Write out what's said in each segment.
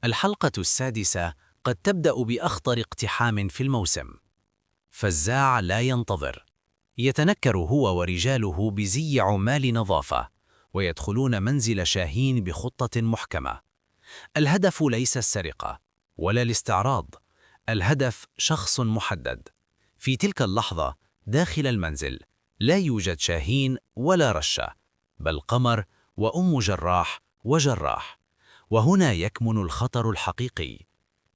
الحلقة السادسة قد تبدأ بأخطر اقتحام في الموسم. فزاع لا ينتظر، يتنكر هو ورجاله بزي عمال نظافة، ويدخلون منزل شاهين بخطة محكمة. الهدف ليس السرقة ولا الاستعراض، الهدف شخص محدد. في تلك اللحظة داخل المنزل لا يوجد شاهين ولا رشة، بل قمر وأم جراح وجراح. وهنا يكمن الخطر الحقيقي.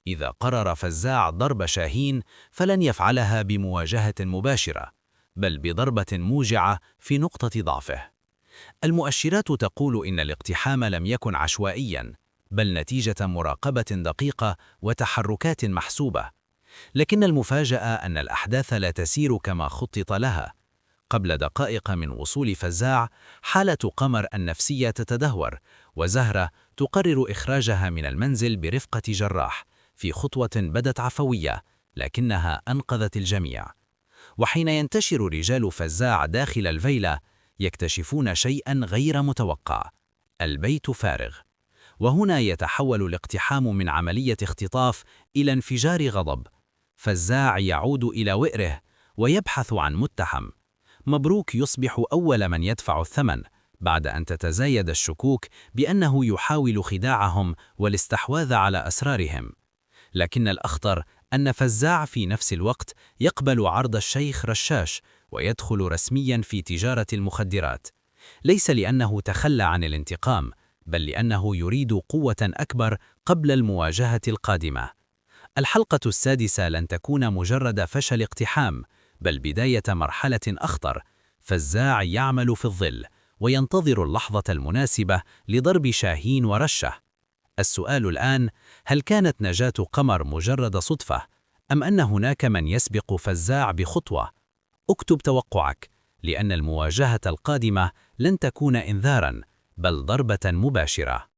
إذا قرر فزاع ضرب شاهين فلن يفعلها بمواجهة مباشرة، بل بضربة موجعة في نقطة ضعفه. المؤشرات تقول إن الاقتحام لم يكن عشوائياً، بل نتيجة مراقبة دقيقة وتحركات محسوبة. لكن المفاجأة أن الأحداث لا تسير كما خطط لها. قبل دقائق من وصول فزاع، حالة قمر النفسية تتدهور، وزهرة تقرر إخراجها من المنزل برفقة جراح في خطوة بدت عفوية، لكنها أنقذت الجميع. وحين ينتشر رجال فزاع داخل الفيلة، يكتشفون شيئاً غير متوقع: البيت فارغ. وهنا يتحول الاقتحام من عملية اختطاف إلى انفجار غضب. فزاع يعود إلى وئره ويبحث عن متهم. مبروك يصبح أول من يدفع الثمن، بعد أن تتزايد الشكوك بأنه يحاول خداعهم والاستحواذ على أسرارهم. لكن الأخطر أن فزاع في نفس الوقت يقبل عرض الشيخ رشاش ويدخل رسميا في تجارة المخدرات، ليس لأنه تخلى عن الانتقام، بل لأنه يريد قوة أكبر قبل المواجهة القادمة. الحلقة السادسة لن تكون مجرد فشل اقتحام، بل بداية مرحلة أخطر. فزاع يعمل في الظل وينتظر اللحظة المناسبة لضرب شاهين ورشة. السؤال الآن: هل كانت نجاة قمر مجرد صدفة، أم أن هناك من يسبق فزاع بخطوة؟ اكتب توقعك، لأن المواجهة القادمة لن تكون إنذاراً، بل ضربة مباشرة.